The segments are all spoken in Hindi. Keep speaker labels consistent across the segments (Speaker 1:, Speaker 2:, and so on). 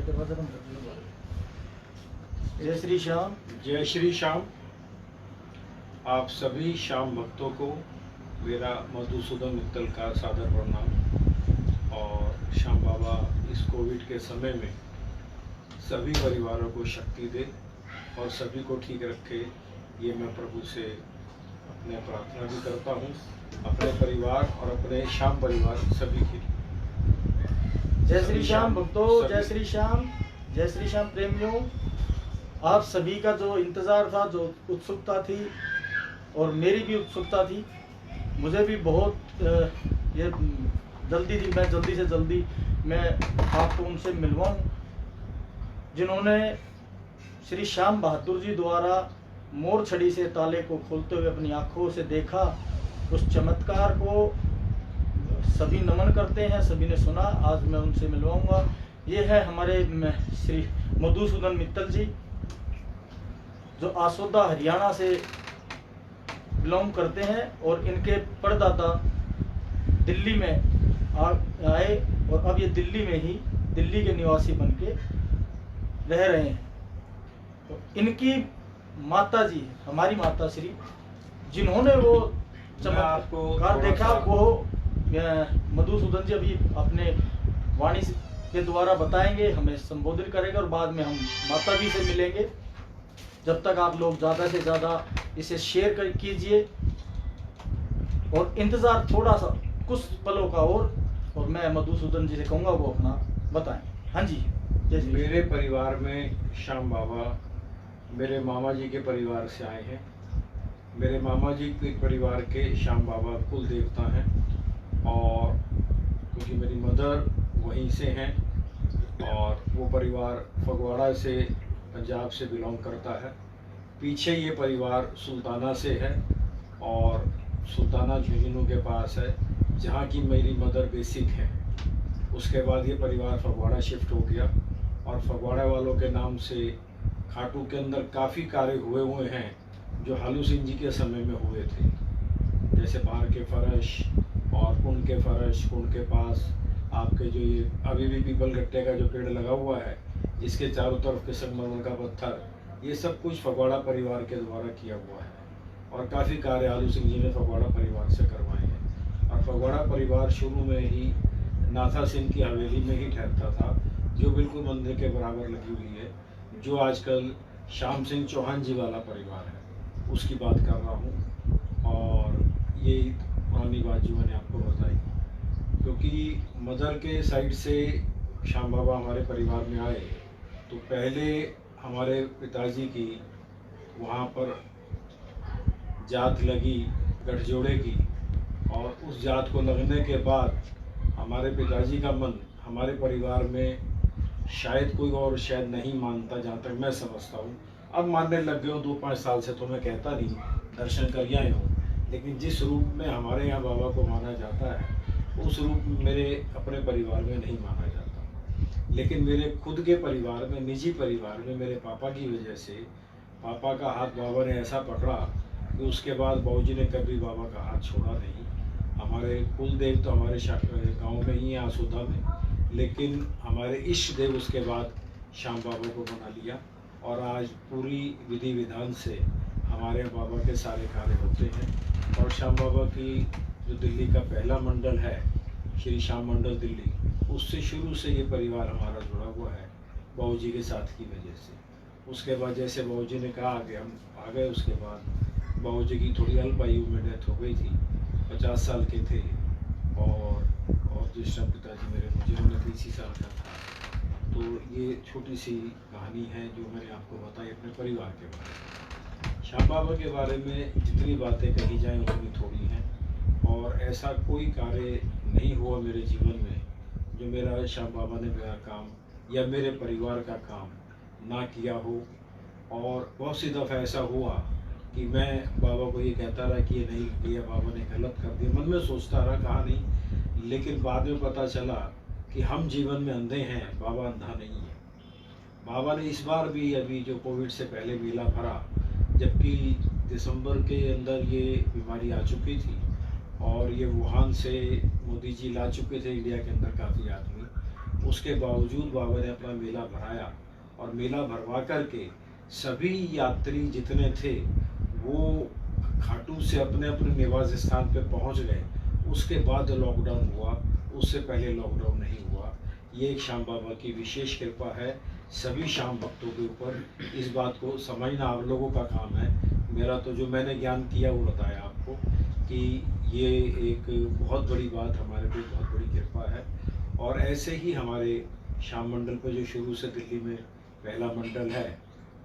Speaker 1: जय श्री श्याम।
Speaker 2: जय श्री श्याम। आप सभी श्याम भक्तों को मेरा मधुसूदन मित्तल का सादर प्रणाम। और श्याम बाबा इस कोविड के समय में सभी परिवारों को शक्ति दे और सभी को ठीक रखे, ये मैं प्रभु से अपने प्रार्थना भी करता हूँ, अपने परिवार और अपने श्याम परिवार सभी के लिए।
Speaker 1: जय श्री श्याम भक्तों, जय श्री श्याम, जय श्री श्याम प्रेमियों। आप सभी का जो इंतज़ार था, जो उत्सुकता थी और मेरी भी उत्सुकता थी, मुझे भी बहुत ये जल्दी थी, मैं जल्दी से जल्दी मैं आपको उनसे मिलवाऊं जिन्होंने श्री श्याम बहादुर जी द्वारा मोर छड़ी से ताले को खोलते हुए अपनी आँखों से देखा। उस चमत्कार को सभी नमन करते हैं, सभी ने सुना। आज मैं उनसे मिलवाऊंगा। ये है हमारे श्री मधुसूदन मित्तल जी, जो आसोदा हरियाणा से बिलोंग करते हैं और इनके परदादा दिल्ली में आए और अब ये दिल्ली में ही दिल्ली के निवासी बनके रह रहे हैं। तो इनकी माता जी, हमारी माता श्री, जिन्होंने वो चमत्कार देखा, वो मधुसूदन जी अभी अपने वाणी के द्वारा बताएंगे, हमें संबोधित करेंगे और बाद में हम माता जी से मिलेंगे। जब तक आप लोग ज़्यादा से ज़्यादा इसे शेयर कीजिए और इंतज़ार थोड़ा सा कुछ पलों का और मैं मधुसूदन जी से कहूँगा वो अपना बताएं। हाँ जी। जैसे
Speaker 2: मेरे परिवार में श्याम बाबा मेरे मामा जी के परिवार से आए हैं। मेरे मामा जी के परिवार के श्याम बाबा कुल देवता हैं और क्योंकि मेरी मदर वहीं से हैं और वो परिवार फगवाड़ा से, पंजाब से बिलोंग करता है। पीछे ये परिवार सुल्ताना से है और सुल्ताना झुंझुनू के पास है, जहाँ की मेरी मदर बेसिक है। उसके बाद ये परिवार फगवाड़ा शिफ्ट हो गया और फगवाड़ा वालों के नाम से खाटू के अंदर काफ़ी कार्य हुए हैं जो हालू सिंह जी के समय में हुए थे, जैसे बाहर के फर्श और कुंड के फर्श, कुंड के पास आपके जो ये अभी भी पीपल गट्टे का जो पेड़ लगा हुआ है, इसके चारों तरफ के संगमरमर का पत्थर, ये सब कुछ फगवाड़ा परिवार के द्वारा किया हुआ है और काफ़ी कार्य हालू सिंह जी ने फगवाड़ा परिवार से करवाए हैं। और फगवाड़ा परिवार शुरू में ही नाथा सिंह की हवेली में ही ठहरता था, जो बिल्कुल मंदिर के बराबर लगी हुई है, जो आजकल श्याम सिंह चौहान जी वाला परिवार है, उसकी बात कर रहा हूँ। और ये पुरानी बात जो मैंने आपको बताई, क्योंकि मदर के साइड से श्याम बाबा हमारे परिवार में आए तो पहले हमारे पिताजी की वहाँ पर जात लगी गठजोड़े की, और उस जात को लगने के बाद हमारे पिताजी का मन हमारे परिवार में शायद कोई और शायद नहीं मानता, जहाँ तक मैं समझता हूँ। अब मानने लग गए हो 2-5 साल से, तो मैं कहता नहीं, दर्शन कर आए हूँ, लेकिन जिस रूप में हमारे यहाँ बाबा को माना जाता है उस रूप में मेरे अपने परिवार में नहीं माना जाता। लेकिन मेरे खुद के परिवार में, निजी परिवार में, मेरे पापा की वजह से, पापा का हाथ बाबा ने ऐसा पकड़ा कि उसके बाद बाबूजी ने कभी बाबा का हाथ छोड़ा नहीं। हमारे कुल देव तो हमारे गांव में ही है, आसोदा में, लेकिन हमारे इष्ट देव उसके बाद श्याम बाबा को बना लिया और आज पूरी विधि विधान से हमारे बाबा के सारे कार्य होते हैं। और श्याम बाबा की जो दिल्ली का पहला मंडल है, श्री श्याम मंडल दिल्ली, उससे शुरू से ये परिवार हमारा जुड़ा हुआ है बाबूजी के साथ की वजह से। उसके बाद जैसे बाबूजी ने कहा कि हम आ गए, उसके बाद बाबूजी की थोड़ी अल्प आयु में डेथ हो गई थी, 50 साल के थे और दूसरा पिताजी मेरे मुझे 29 साल का था। तो ये छोटी सी कहानी है जो मैंने आपको बताई अपने परिवार के बारे में। श्याम बाबा के बारे में जितनी बातें कही जाएं उतनी थोड़ी हैं और ऐसा कोई कार्य नहीं हुआ मेरे जीवन में जो मेरा श्याम बाबा ने मेरा काम या मेरे परिवार का काम ना किया हो। और बहुत सी दफ़ा ऐसा हुआ कि मैं बाबा को ये कहता रहा कि ये नहीं किया, बाबा ने गलत कर दिया, मन में सोचता रहा, कहा नहीं, लेकिन बाद में पता चला कि हम जीवन में अंधे हैं, बाबा अंधा नहीं है। बाबा ने इस बार भी, अभी जो कोविड से पहले मेला भरा, जबकि दिसंबर के अंदर ये बीमारी आ चुकी थी और ये वुहान से मोदी जी ला चुके थे इंडिया के अंदर काफ़ी आदमी, उसके बावजूद बाबा ने अपना मेला भराया और मेला भरवा करके सभी यात्री जितने थे वो खाटू से अपने अपने निवास स्थान पे पहुंच गए। उसके बाद लॉकडाउन हुआ, उससे पहले लॉकडाउन नहीं हुआ। ये एक श्याम बाबा की विशेष कृपा है सभी श्याम भक्तों के ऊपर। इस बात को समझना आप लोगों का काम है। मेरा तो जो मैंने ज्ञान किया वो बताया आपको कि ये एक बहुत बड़ी बात हमारे पे बहुत बड़ी कृपा है। और ऐसे ही हमारे श्याम मंडल पे जो शुरू से दिल्ली में पहला मंडल है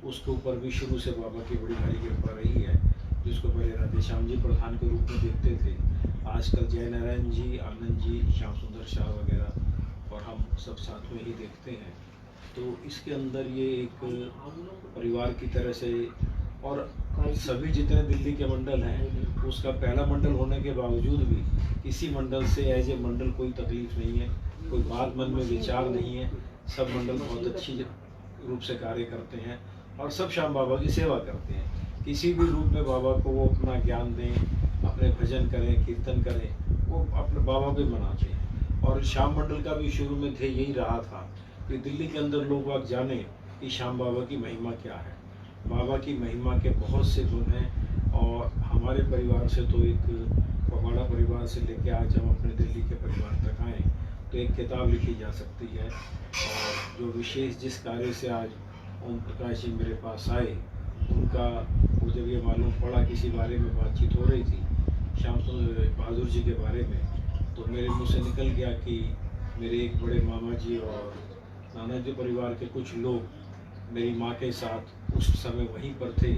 Speaker 2: उसके ऊपर भी शुरू से बाबा की बड़ी भारी कृपा रही है। जिसको पहले राधे श्याम जी प्रधान के रूप में देखते थे, आजकल जय नारायण जी, आनंद जी, श्याम सुंदर शाह वगैरह और हम सब साथ में ही देखते हैं। तो इसके अंदर ये एक परिवार की तरह से, और सभी जितने दिल्ली के मंडल हैं उसका पहला मंडल होने के बावजूद भी किसी मंडल से एज ए मंडल कोई तकलीफ नहीं है, कोई बात मन में विचार नहीं है। सब मंडल बहुत अच्छी रूप से कार्य करते हैं और सब श्याम बाबा की सेवा करते हैं। किसी भी रूप में बाबा को वो अपना ज्ञान दें, अपने भजन करें, कीर्तन करें, वो अपने बाबा को मनाते हैं। और श्याम मंडल का भी शुरू में ध्येय यही रहा था कि दिल्ली के अंदर लोग आप जाने कि श्याम बाबा की महिमा क्या है। बाबा की महिमा के बहुत से गुण हैं और हमारे परिवार से तो एक फगवाड़ा परिवार से लेके आज हम अपने दिल्ली के परिवार तक आए तो एक किताब लिखी जा सकती है। और जो विशेष जिस कार्य से आज ओम प्रकाश जी मेरे पास आए उनका वो जब ये मालूम पड़ा, किसी बारे में बातचीत हो रही थी श्याम बहादुर जी के बारे में, तो मेरे मुंह से निकल गया कि मेरे एक बड़े मामा जी और नाना जी परिवार के कुछ लोग मेरी माँ के साथ उस समय वहीं पर थे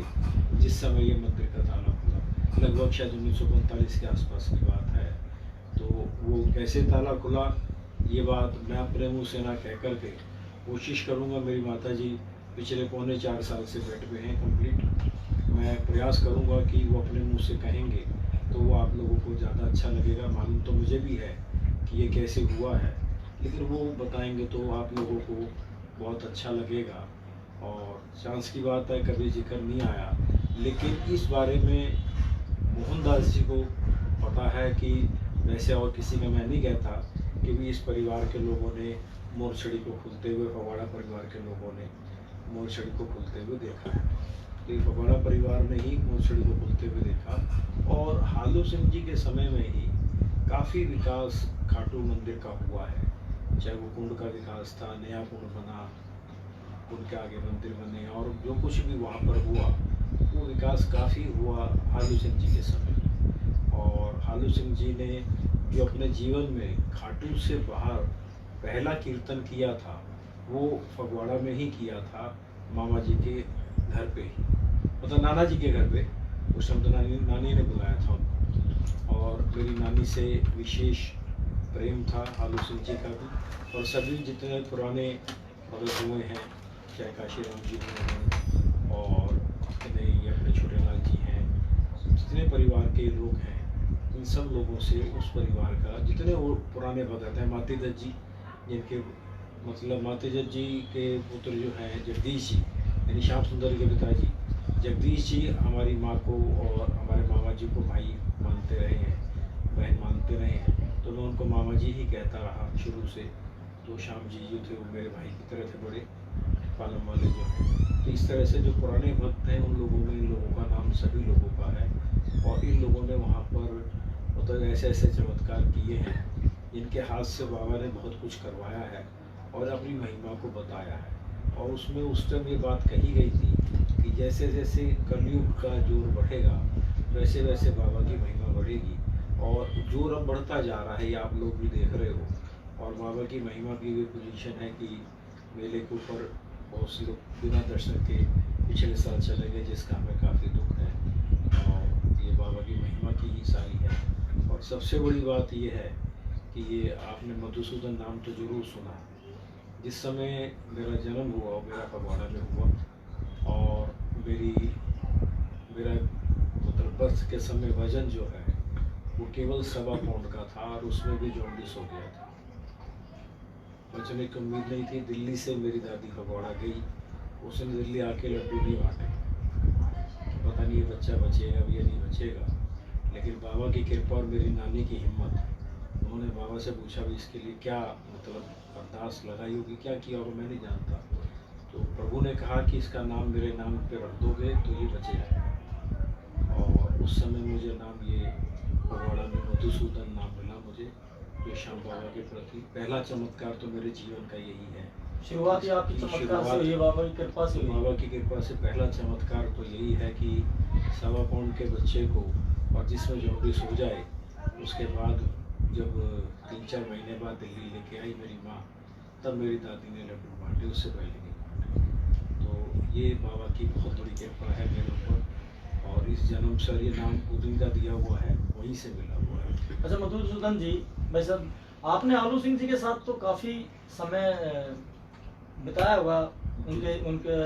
Speaker 2: जिस समय ये मंदिर का ताला खुला। लगभग शायद 1945 के आसपास की बात है। तो वो कैसे ताला खुला ये बात मैं अपने मुँह से ना कह कर के कोशिश करूँगा। मेरी माता जी पिछले पौने 4 साल से बेड पे हैं कंप्लीट। मैं प्रयास करूँगा कि वो अपने मुंह से कहेंगे तो वो आप लोगों को ज़्यादा अच्छा लगेगा। मालूम तो मुझे भी है कि ये कैसे हुआ है, लेकिन वो बताएंगे तो आप लोगों को बहुत अच्छा लगेगा। और चांस की बात है कभी जिक्र नहीं आया, लेकिन इस बारे में मोहनदास जी को पता है कि वैसे और किसी का मैं नहीं कहता कि भी इस परिवार के लोगों ने मोरछड़ी को खुलते हुए, फगवाड़ा परिवार के लोगों ने मोरछड़ी को खुलते हुए देखा है। तो फगवाड़ा परिवार ने ही मोरछड़ी को खुलते हुए देखा। और हालू सिंह जी के समय में ही काफ़ी विकास खाटू मंदिर का हुआ है। चाहे वो कुंड का विकास था, नया कुंड बना, कुंड के आगे मंदिर बने, और जो कुछ भी वहाँ पर हुआ वो विकास काफ़ी हुआ हालू सिंह जी के समय। और हालू सिंह जी ने जो अपने जीवन में खाटू से बाहर पहला कीर्तन किया था वो फगवाड़ा में ही किया था, मामा जी के घर पे ही, मतलब नाना जी के घर पे। उस समय तो नानी ने बुलाया था उनको। और मेरी नानी से विशेष प्रेम था हालू सिंह जी का भी। और सभी जितने पुराने भगत हुए हैं, चाहे काशीराम जी हुए हैं और अपने छोटे लाल जी हैं, जितने परिवार के लोग हैं इन सब लोगों से उस परिवार का जितने वो पुराने भगत हैं, माती दत्त जी जिनके मतलब माती दत्त जी के पुत्र जो हैं जगदीश जी, यानी श्याम सुंदर के पिताजी जगदीश जी हमारी माँ को और हमारे मामा जी को भाई मानते रहे हैं, बहन मानते रहे हैं। तो मैं उनको मामा जी ही कहता रहा शुरू से। तो श्याम जी जो थे वो मेरे भाई की तरह थे, बड़े पालम वाले जो हैं। तो इस तरह से जो पुराने भक्त हैं उन लोगों में इन लोगों का नाम सभी लोगों का है। और इन लोगों ने वहाँ पर मतलब ऐसे ऐसे चमत्कार किए हैं जिनके हाथ से बाबा ने बहुत कुछ करवाया है और अपनी महिमा को बताया है। और उसमें उस टाइम ये बात कही गई थी कि जैसे जैसे कलयुग का जोर बढ़ेगा वैसे वैसे बाबा की महिमा बढ़ेगी। और जोर अब बढ़ता जा रहा है, ये आप लोग भी देख रहे हो। और बाबा की महिमा की भी पोजीशन है कि मेले के ऊपर बहुत से लोग बिना दर्शन के पिछले साल चले गए, जिसका हमें काफ़ी दुख है। और ये बाबा की महिमा की ही सारी है। और सबसे बड़ी बात ये है कि ये आपने मधुसूदन नाम तो जरूर सुना। जिस समय मेरा जन्म हुआ और मेरा फगवाड़ा में हुआ और मेरा मतलब बर्थ के समय वजन जो है वो केवल 1.25 पाउंड का था और उसमें भी जॉन्डिस हो गया था। बचने की उम्मीद नहीं थी। दिल्ली से मेरी दादी फगवाड़ा गई, उसने दिल्ली आके लड्डू नहीं बांटे। पता नहीं ये बच्चा बचेगा या नहीं बचेगा, लेकिन बाबा की कृपा और मेरी नानी की हिम्मत, उन्होंने बाबा से पूछा भी इसके लिए क्या मतलब अरदास लगाई होगी, क्या किया होगा, मैं नहीं जानता। तो प्रभु ने कहा कि इसका नाम मेरे नाम पे रख दोगे तो ये बचे जाएगा। और उस समय मुझे नाम ये फगवाड़ा में मधुसूदन नाम मिला मुझे, जो श्याम बाबा के प्रति पहला चमत्कार तो मेरे जीवन का यही है।
Speaker 1: शुरुआत ही आपकी चमत्कार से हुई है, बाबा की कृपा से हुई है।
Speaker 2: बाबा की कृपा से पहला चमत्कार तो यही है कि 1.25 पाउंड के बच्चे को, और जिसमें जॉन्डिस हो जाए, उसके बाद जब 3-4 महीने बाद दिल्ली लेके आई मेरी माँ, तब मेरी दादी ने लड्डू बांटे, उससे पहले नहीं बांटे। तो ये बाबा की बहुत बड़ी कृपा है मेरे ऊपर। और इस जन्म से ये नाम उदिन का दिया हुआ है, वहीं से मिला हुआ है।
Speaker 1: अच्छा मधुसूदन जी, भाई साहब, आपने आलू सिंह जी के साथ तो काफी समय बिताया हुआ, उनके उनके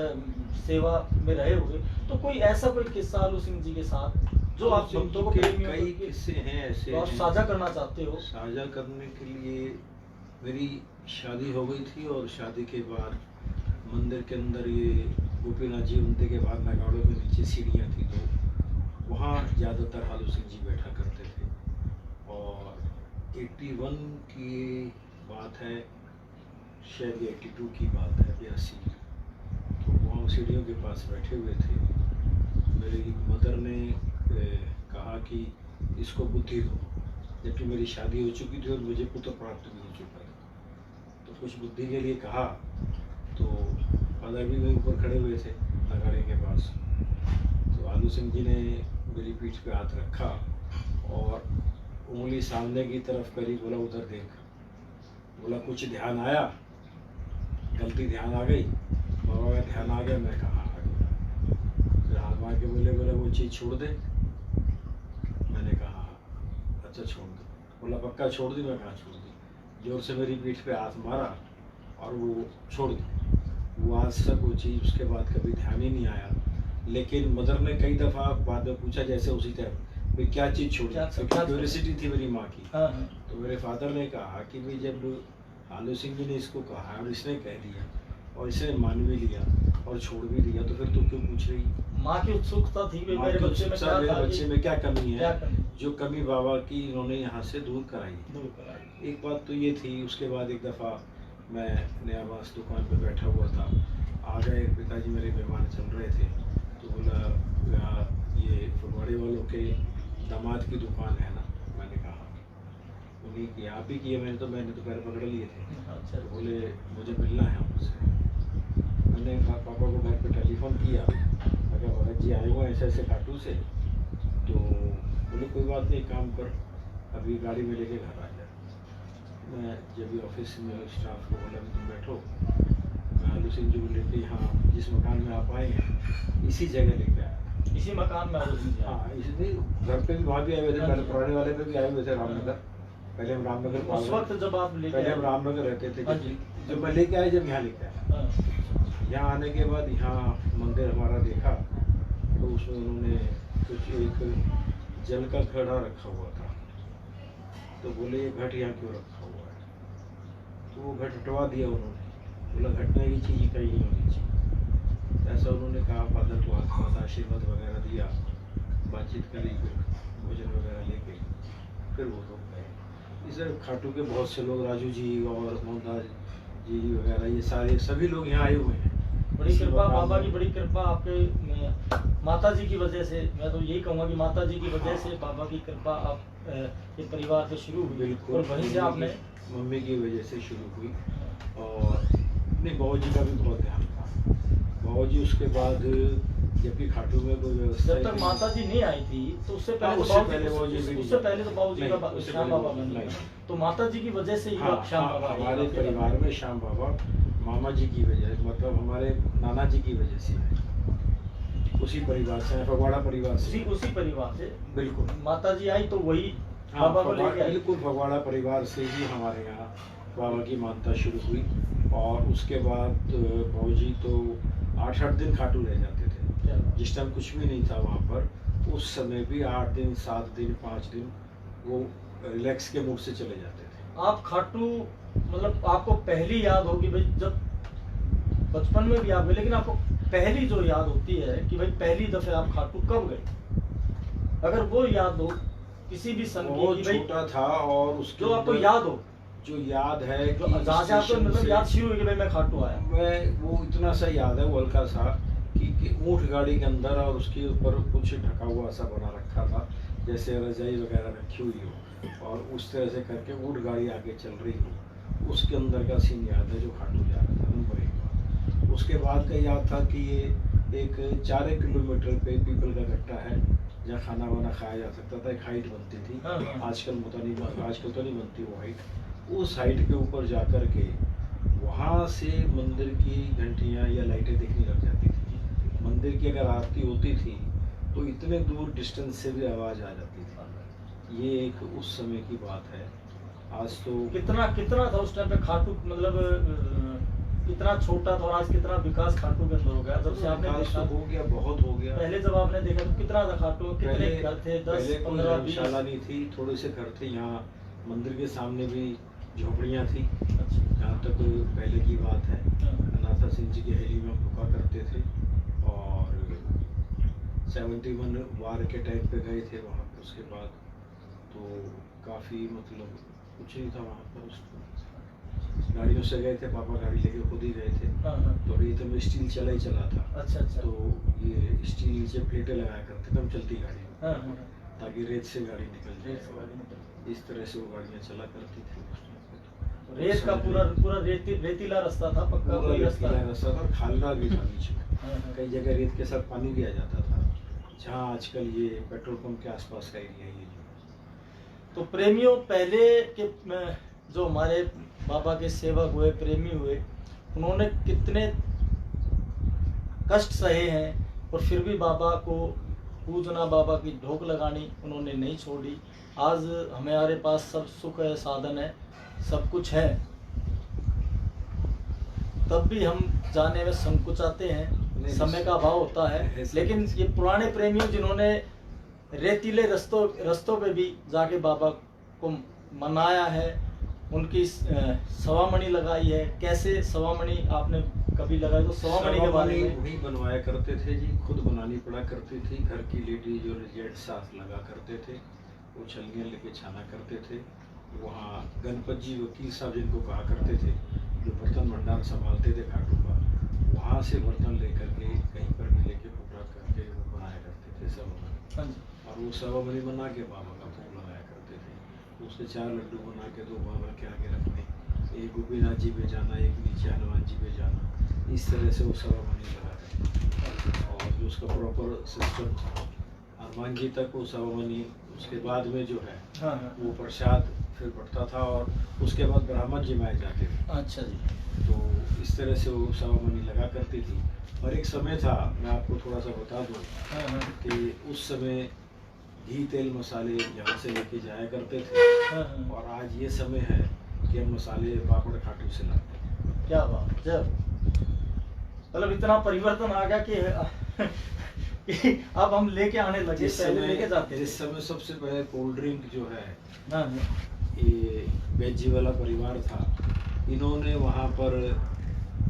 Speaker 1: सेवा में रहे हुए, तो कोई ऐसा कोई किस्सा आलू सिंह जी के साथ जो आप भक्तों को
Speaker 2: कई किस्से हैं ऐसे
Speaker 1: और साझा करना चाहते हो?
Speaker 2: साझा करने के लिए मेरी शादी हो गई थी, और शादी के बाद मंदिर के अंदर ये गोपीनाथ जी उनते के बाद नगाड़ों में नीचे सीढ़ियाँ थी, तो वहाँ ज़्यादातर आलू सिंह जी बैठा करते थे। और 81 की बात है, शायद 82 की बात है, 82, तो वहाँ सीढ़ियों के पास बैठे हुए थे। मेरी मदर ने कहा कि इसको बुद्धि दो, जबकि मेरी शादी हो चुकी थी और मुझे पुत्र प्राप्त भी हो चुका था। तो कुछ बुद्धि के लिए कहा, तो फादर भी मेरे ऊपर खड़े हुए थे नगाड़े के पास। तो आलू सिंह जी ने मेरी पीठ पे हाथ रखा और उंगली सामने की तरफ करी, बोला उधर देख। बोला कुछ ध्यान आया, गलती ध्यान आ गई, बाबा का ध्यान आ गया, मैं कहाँ आ गया। फिर हाथ मार के बोले वो चीज़ छोड़ दे। मैंने कहा अच्छा छोड़ दो। बोला पक्का छोड़ दी? मैं कहा छोड़ दी। जोर से मेरी पीठ पे हाथ मारा और वो छोड़ दी। वो आज तक वो चीज़ उसके बाद कभी ध्यान ही नहीं आया। लेकिन मदर ने कई दफ़ा बाद में पूछा, जैसे उसी टाइम भाई क्या चीज़ छोड़ी, क्योंकि क्यूरियोसिटी थी मेरी माँ की। तो मेरे फादर ने कहा कि भाई जब आलू सिंह जी ने इसको कहा और इसने कह दिया और इसने मान भी लिया और छोड़ भी दिया, तो फिर तुम क्यों पूछ रही?
Speaker 1: माँ की उत्सुकता थी, मेरे
Speaker 2: बच्चे में क्या कमी है,
Speaker 1: कमी?
Speaker 2: जो कमी बाबा की इन्होंने यहाँ से दूर कराई। एक बात तो ये थी। उसके बाद एक दफ़ा मैं नयाबास दुकान पे बैठा हुआ था, आ गए पिताजी मेरे मेहमान चल रहे थे, तो बोला ये फगवाड़े वालों के दामाद की दुकान है ना? मैंने कहा उन्हीं की, आप ही की है। मैंने तो पैर पकड़ लिए थे।
Speaker 1: अच्छा।
Speaker 2: तो बोले मुझे मिलना है उनसे। मैंने पापा को घर पे टेलीफोन किया, अगर भगत जी आए हुए ऐसे ऐसे खाटू से, तो बोले कोई बात नहीं, काम कर, अभी गाड़ी में लेके घर आ जा। मैं जब भी ऑफिस में स्टाफ को बोला तुम बैठो, मैं आलू सिंह जी को लेके यहाँ जिस मकान में आप आए हैं इसी जगह लेके आया।
Speaker 1: इसी मकान में आलू सिंह?
Speaker 2: हाँ, इसलिए घर पे भी वहाँ भी आए हुए थे, पहले पुराने वाले पे भी आए हुए थे रामनगर। पहले हम रामनगर,
Speaker 1: उस वक्त जब आप
Speaker 2: पहले हम रामनगर रहते थे, जब मैं लेके आए, जब यहाँ लेके आया। यहाँ आने के बाद यहाँ मंदिर हमारा देखा, तो उसमें उन्होंने कुछ एक जल का घड़ा रखा हुआ था। तो बोले ये घट यहाँ क्यों रखा हुआ है? तो वो घट हटवा दिया उन्होंने। बोला घटने की चीज़ कहीं नहीं होनी चाहिए। ऐसा उन्होंने कहा। फादर को हाथ आशीर्वाद वगैरह दिया, बातचीत करी, फिर भोजन वगैरह लेके फिर वो लोग गए। इस खाटू के बहुत से लोग, राजू जी और मोहनदास जी वगैरह, ये सारे सभी लोग यहाँ आए हुए हैं।
Speaker 1: बड़ी कृपा, बाबा की बड़ी कृपा आपके माता जी की वजह से। मैं तो यही कहूँगा कि माता जी की वजह से बाबा की कृपा आप के परिवार से शुरू हुई, और वहीं से आपने
Speaker 2: मम्मी की वजह से शुरू हुई। और नहीं, बाबू जी का भी बहुत ध्यान था। बाबू जी उसके बाद जबकि खाटू में कोई व्यवस्था,
Speaker 1: जब तक माता जी नहीं आई थी तो उससे पहले तो बाबूजी का श्याम बाबा बन। तो माता जी की वजह से ही श्याम बाबा
Speaker 2: हमारे परिवार में श्याम बाबा मामा जी की वजह, मतलब हमारे नाना जी की वजह से है। उसी परिवार से, फगवाड़ा परिवार से,
Speaker 1: उसी परिवार से
Speaker 2: बिल्कुल
Speaker 1: माता जी आई तो वही बाबा को लेके आई।
Speaker 2: बिल्कुल फगवाड़ा परिवार से ही हमारे यहाँ बाबा की मानता शुरू हुई। और उसके बाद बाबूजी तो 8-8 दिन खाटू रह जाते थे। जिस टाइम कुछ भी नहीं था वहाँ पर, उस समय भी 8 दिन, 7 दिन, 5 दिन वो रिलैक्स के मूड से चले जाते थे।
Speaker 1: आप खाटू, मतलब आपको पहली याद होगी भाई, जब बचपन में भी आप गए, लेकिन आपको पहली जो याद होती है कि भाई पहली दफे आप खाटू कब गए, अगर वो याद हो किसी भी सन की
Speaker 2: बहुत
Speaker 1: कि भाई
Speaker 2: छोटा था और उसके
Speaker 1: जो आपको
Speaker 2: अंदर
Speaker 1: याद हो,
Speaker 2: जो याद है
Speaker 1: जो
Speaker 2: कि
Speaker 1: जहाँ से आपको
Speaker 2: स्टेशन
Speaker 1: मतलब
Speaker 2: से
Speaker 1: याद शुरू हुई कि भाई मैं खाटू आया।
Speaker 2: मैं वो इतना सा याद है, वो हल्का सा कि ऊँट गाड़ी के अंदर और उसके ऊपर कुछ ढका हुआ सा बना रखा था, जैसे रजाई वगैरह रखी हुई हो, और उस तरह से करके ऊँट गाड़ी आगे चल रही हो, उसके अंदर का सीन याद है जो खाटू जा रहा था नंबर 1 बार। उसके बाद का याद था कि ये एक 4 किलोमीटर पे पीपल का गट्टा है जहाँ खाना वाना खाया जा सकता था, एक हाइट बनती थी।
Speaker 1: हाँ, हाँ।
Speaker 2: आजकल तो नहीं बनती वो हाइट। उस हाइट के ऊपर जा कर के वहाँ से मंदिर की घंटियाँ या लाइटें दिखने लग जाती थी। मंदिर की अगर आरती होती थी तो इतने दूर डिस्टेंस से भी आवाज़ आ जाती थी। ये एक उस समय की बात है। आज तो
Speaker 1: कितना कितना था उस टाइम पे खाटू, मतलब कितना छोटा था और आज कितना विकास खाटू के अंदर हो गया। जब से आपने
Speaker 2: विकास
Speaker 1: देखा,
Speaker 2: तो हो गया, बहुत हो गया।
Speaker 1: पहले जब आपने देखा तो कितना था खाटू, कितने
Speaker 2: पहले
Speaker 1: घर थे? 10,
Speaker 2: पहले कोई
Speaker 1: 15, 20?
Speaker 2: धर्मशाला नहीं थी, थोड़े से घर थे। यहाँ मंदिर के सामने भी झोपड़ियाँ थी।
Speaker 1: अच्छा।
Speaker 2: जहाँ तक पहले की बात है,
Speaker 1: हाँ।
Speaker 2: अनाथा सिंह जी की हवेली में हम रुका करते थे। और 71 वार के टाइम पे गए थे वहाँ पर। उसके बाद तो काफ़ी मतलब कुछ नहीं था वहाँ पर। उसको गाड़ियों से गए थे, पापा गाड़ी लेके खुद ही गए थे।
Speaker 1: हाँ, हाँ।
Speaker 2: तो रेत में स्टील चला ही चला था।
Speaker 1: अच्छा, अच्छा।
Speaker 2: तो ये स्टील नीचे प्लेटें लगाया करते थे हम चलती गाड़ी में,
Speaker 1: हाँ, हाँ।
Speaker 2: ताकि रेत से गाड़ी निकल
Speaker 1: रेत से गाड़ी
Speaker 2: जाए।
Speaker 1: निकल
Speaker 2: इस तरह से वो गाड़ियाँ चला करती थी।
Speaker 1: रेत का पूरा पूरा रेतीला रास्ता था, पक्का
Speaker 2: पूरा
Speaker 1: कोई रास्ता
Speaker 2: रेतीला
Speaker 1: नहीं।
Speaker 2: रास्ता था और खालगा भी था बीच में।
Speaker 1: हाँ, हाँ।
Speaker 2: कई जगह रेत के साथ पानी भी आ जाता था, जहाँ आजकल ये पेट्रोल पंप के आसपास का एरिया ये जो।
Speaker 1: तो प्रेमियों, पहले के जो हमारे बाबा के सेवक हुए, प्रेमी हुए, उन्होंने कितने कष्ट सहे हैं और फिर भी बाबा को पूजना, बाबा की ढोक लगानी उन्होंने नहीं छोड़ी। आज हमारे पास सब सुख है, साधन है, सब कुछ है, तब भी हम जाने में संकुचाते हैं, समय का अभाव होता है। लेकिन ये पुराने प्रेमियों जिन्होंने रेतीले रस्तों पे भी जाके बाबा को मनाया है, उनकी सवामणि लगाई है। कैसे सवामणि आपने कभी लगाई? तो सवामणि के बारे में।
Speaker 2: वही बनवाया करते थे जी, खुद बनानी पड़ा करती थी। घर की लेडीज और जेंट्स साथ लगा करते थे, वो छलनियाँ लेके छाना करते थे। वहाँ गणपत जी वकील साहब जिनको कहा करते थे, जो बर्तन भंडार संभालते थे खाटू का, वहाँ से बर्तन लेकर के कहीं पर भी लेके पूरा करके वो बनाया करते थे सवामणि।
Speaker 1: हाँ जी।
Speaker 2: और वो सवामणि बना के बाबा का भोग लगाया करते थे। उसके 4 लड्डू बना के 2 बाबा के आगे रखने, एक गोपीनाथ जी पे जाना, एक नीचे हनुमान जी पे जाना। इस तरह से वो सवामणि लगा करते। और जो उसका प्रॉपर सिस्टम था, हनुमान जी तक वो सवामणि, उसके बाद में जो है
Speaker 1: हाँ, हाँ।
Speaker 2: वो प्रसाद फिर बढ़ता था और उसके बाद ब्राह्मण जिमाए जाते थे।
Speaker 1: अच्छा जी।
Speaker 2: तो इस तरह से वो सवामणि लगा करती थी। और एक समय था, मैं आपको थोड़ा सा बता दूं,
Speaker 1: हाँ, हाँ।
Speaker 2: कि उस समय घी तेल मसाले यहाँ से लेके जाया करते थे।
Speaker 1: हाँ, हाँ।
Speaker 2: और आज ये समय है कि हम मसाले पापड़ खाटू से लाते हैं।
Speaker 1: क्या बात, जब मतलब इतना परिवर्तन आ गया कि कि अब हम लेके आने लगे, पहले लेके जाते थे।
Speaker 2: जिस समय सबसे पहले कोल्ड ड्रिंक जो है,
Speaker 1: हाँ, हाँ।
Speaker 2: ये बेजी वाला परिवार था, इन्होंने वहाँ पर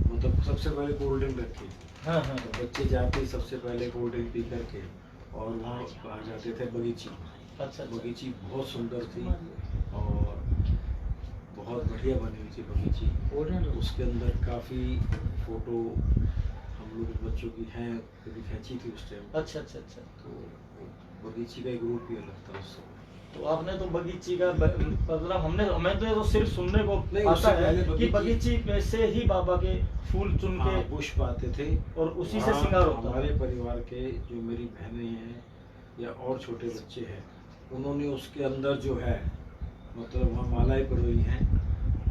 Speaker 2: मतलब सबसे पहले कोल्ड ड्रिंक रखी।
Speaker 1: हाँ, हाँ।
Speaker 2: तो बच्चे जाते ही सबसे पहले कोल्ड ड्रिंक पी करके और वहाँ आ जाते थे बगीची।
Speaker 1: अच्छा, अच्छा।
Speaker 2: बगीची बहुत सुंदर थी और बहुत बढ़िया बनी हुई थी बगीची। उसके अंदर काफ़ी फोटो हम लोग बच्चों की हैं, कभी खींची थी उस टाइम।
Speaker 1: अच्छा, अच्छा, अच्छा।
Speaker 2: तो बगीची का एक ग्रुप ही अलग था उस समय।
Speaker 1: तो आपने तो बगीची का मतलब हमें तो ये तो सिर्फ सुनने को
Speaker 2: नहीं,
Speaker 1: आता
Speaker 2: उससे
Speaker 1: है
Speaker 2: पहले
Speaker 1: कि बगीची में से ही बाबा के फूल चुन के
Speaker 2: पुष्प आते थे
Speaker 1: और उसी से
Speaker 2: वहाँ
Speaker 1: श्रृंगार होता
Speaker 2: हमारे
Speaker 1: है।
Speaker 2: परिवार के जो मेरी बहनें हैं या और छोटे बच्चे हैं, उन्होंने उसके अंदर जो है मतलब वहाँ मालाएं पिरोई हैं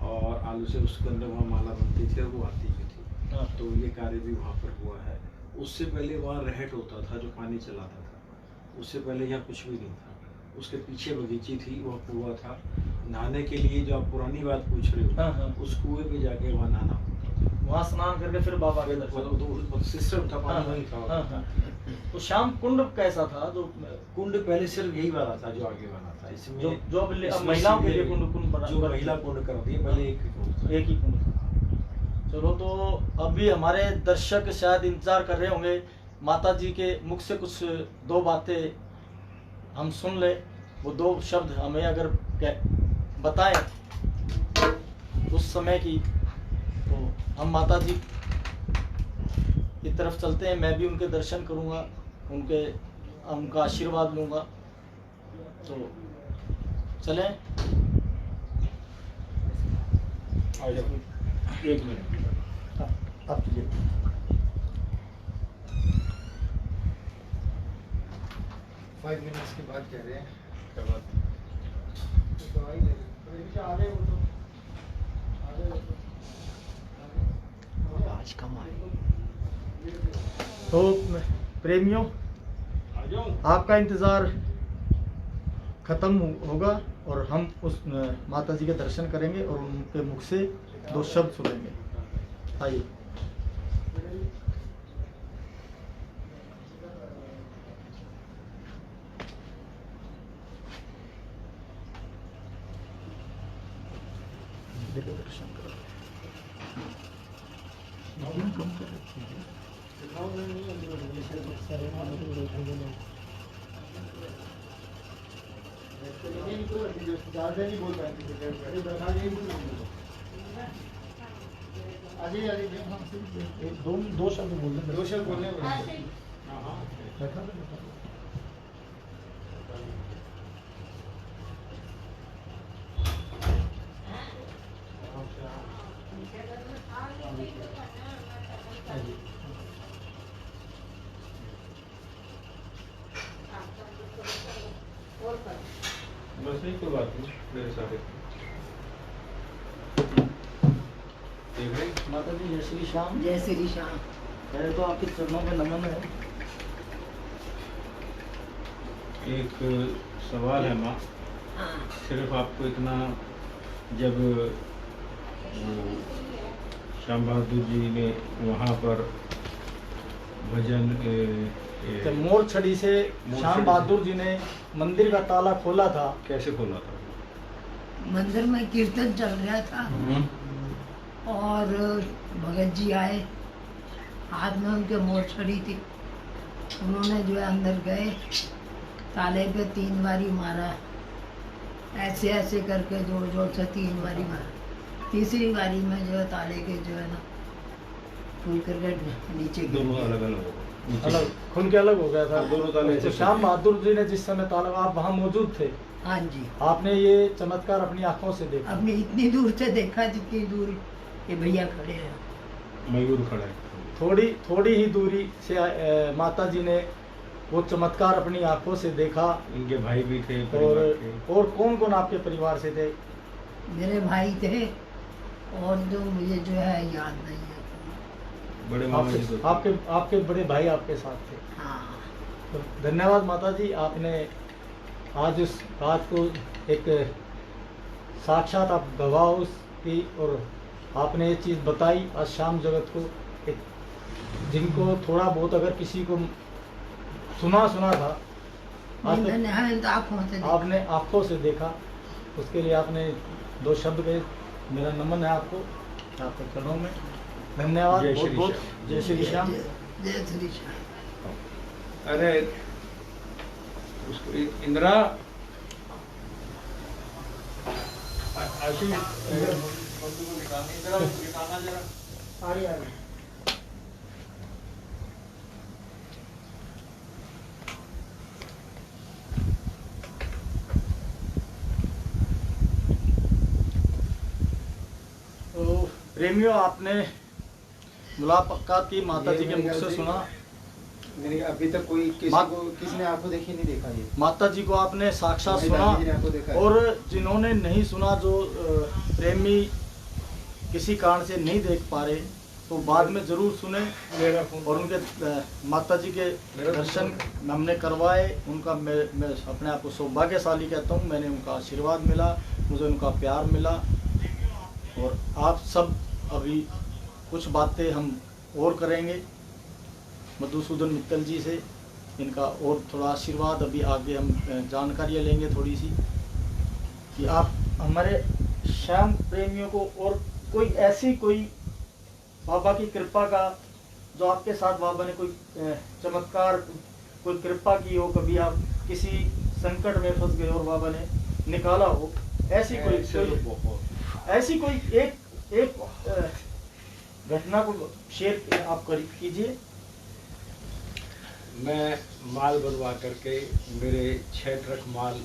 Speaker 2: और आलू से उसके अंदर वहाँ माला बनती थी और वो आती भी थी।
Speaker 1: हाँ।
Speaker 2: तो ये कार्य भी वहाँ पर हुआ है। उससे पहले वहाँ रहट होता था जो पानी चलाता था, उससे पहले यहाँ कुछ भी नहीं था। उसके पीछे बगीची थी, वह कुआं था। नहाने के लिए जो आप पुरानी बात पूछ रहे हो,
Speaker 1: हाँ, हाँ।
Speaker 2: उस कुएं पे जाके वहाँ नहाना होता था।
Speaker 1: वहाँ स्नान करके फिर बाबा के दर्शन।
Speaker 2: तो सिस्टम था,
Speaker 1: हाँ,
Speaker 2: पानी वहीं था।
Speaker 1: हाँ, हाँ। तो श्याम कुंड कैसा था? जो
Speaker 2: कुंड पहले सिर्फ यही वाला था जो आगे बना था। इसमें
Speaker 1: जो अब
Speaker 2: इसमें
Speaker 1: महिलाओं के लिए
Speaker 2: सीधे
Speaker 1: कुंड बना,
Speaker 2: जो महिला कुंड कर दिए, पहले एक ही कुंड था।
Speaker 1: एक ही कुंड था। चलो, तो अभी हमारे दर्शक शायद इंतजार कर रहे होंगे माता जी के मुख से कुछ 2 बातें हम सुन ले। वो 2 शब्द हमें अगर बताएं उस समय की, तो हम माता जी की तरफ चलते हैं। मैं भी उनके दर्शन करूंगा, उनका आशीर्वाद लूंगा। तो चलें।
Speaker 2: आ जाओ, 1 मिनट।
Speaker 1: आप चलिए।
Speaker 3: फाइव मिनट्स की बात कह रहे हैं।
Speaker 2: क्या बात?
Speaker 3: दवाई ले लो।
Speaker 1: आ रहे हो तो
Speaker 3: आज कम आए।
Speaker 1: तो प्रेमियों,
Speaker 2: आ जाओ।
Speaker 1: आपका इंतज़ार ख़त्म होगा और हम उस माता जी के दर्शन करेंगे और उनके मुख से 2 शब्द सुनेंगे। आइए। दर्शन करो। दो शब्द बोलने
Speaker 3: 2 शब्द बोलने
Speaker 2: बस नहीं, कोई बात नहीं, मेरे साथ है। देख रहे हैं?
Speaker 1: माता जी जय श्री श्याम।
Speaker 4: जय श्री श्याम।
Speaker 1: पहले तो आपके चरणों में नमन है।
Speaker 2: एक सवाल है माँ,
Speaker 4: हाँ,
Speaker 2: सिर्फ आपको इतना, जब वो श्याम बहादुर जी ने वहाँ पर भजन
Speaker 1: तो मोर छड़ी से श्याम बहादुर जी ने मंदिर का ताला खोला था।
Speaker 2: कैसे खोला था?
Speaker 4: मंदिर में कीर्तन चल रहा था और भगत जी आए, हाथ में उनके मोर छड़ी थी। उन्होंने जो है अंदर गए, ताले पे 3 बारी मारा, ऐसे ऐसे करके जोर जोर से 3 बारी मारा। तीसरी बारी में जो है ताले के जो है ना खुल करके नीचे गिर
Speaker 2: दोनों
Speaker 4: गए।
Speaker 2: अलग अलग हो गए,
Speaker 1: अलग खुल के अलग हो गया था।
Speaker 2: दोनों ताले
Speaker 1: तो
Speaker 2: ऐसे
Speaker 1: श्याम बहादुर जी ने जिस समय ताला, आप वहाँ मौजूद थे,
Speaker 4: हाँ जी,
Speaker 1: आपने ये चमत्कार अपनी आंखों से देखा।
Speaker 4: अपनी इतनी दूर से देखा जितनी दूर ये भैया खड़े हैं।
Speaker 2: मयूर खड़ा है।
Speaker 1: थोड़ी ही दूरी से माता जी ने वो चमत्कार अपनी आंखों से देखा।
Speaker 2: इनके भाई भी थे परिवार के।
Speaker 1: और कौन कौन आपके परिवार से थे?
Speaker 4: मेरे भाई थे और जो मुझे जो है याद नहीं है।
Speaker 2: बड़े मामा जी तो थे।
Speaker 1: आपके बड़े भाई आपके साथ थे।
Speaker 4: हाँ,
Speaker 1: तो धन्यवाद माता जी, आपने आज उस बात को एक साक्षात आप गवाह उसकी, और आपने ये चीज़ बताई आज शाम जगत को, एक जिनको थोड़ा बहुत अगर किसी को सुना था, आज तक
Speaker 4: मैंने आँखों से देखा।
Speaker 1: आपने आंखों से देखा, उसके लिए आपने 2 शब्द कहे। मेरा नमन है आपको, आपके चरणों में धन्यवाद।
Speaker 2: जय
Speaker 1: बहुत
Speaker 2: श्री
Speaker 1: बहुत
Speaker 2: श्याम।
Speaker 1: जय श्री श्याम।
Speaker 4: जय श्री श्याम।
Speaker 2: अरे उसको इंदिरा, आशीष
Speaker 1: तो प्रेमियों, आपने मुलाकात की, माता जी के मुख से सुना।
Speaker 3: मेरे अभी तक कोई किसी ने आंखों देखी नहीं देखा ये।
Speaker 1: माता जी को आपने साक्षात
Speaker 3: मेरी
Speaker 1: सुना,
Speaker 3: दादी जी ने आंखों देखा है।
Speaker 1: और जिन्होंने नहीं सुना, जो प्रेमी किसी कारण से नहीं देख पा रहे, तो बाद में जरूर सुने।
Speaker 2: मेरा फोन
Speaker 1: और उनके माता जी के दर्शन हमने करवाए। उनका मैं अपने आप को सौभाग्यशाली कहता हूँ। मैंने उनका आशीर्वाद मिला, मुझे उनका प्यार मिला। और आप सब अभी कुछ बातें हम और करेंगे मधुसूदन मित्तल जी से, इनका और थोड़ा आशीर्वाद अभी आगे हम जानकारियाँ लेंगे थोड़ी सी, कि आप हमारे श्याम प्रेमियों को और कोई ऐसी कोई बाबा की कृपा का, जो आपके साथ बाबा ने कोई चमत्कार, कोई कृपा की हो, कभी आप किसी संकट में फंस गए और बाबा ने निकाला हो, ऐसी कोई
Speaker 2: ऐसे तो बहुत
Speaker 1: ऐसी कोई एक घटना को शेयर आप कीजिए।
Speaker 2: मैं माल बनवा करके मेरे 6 ट्रक माल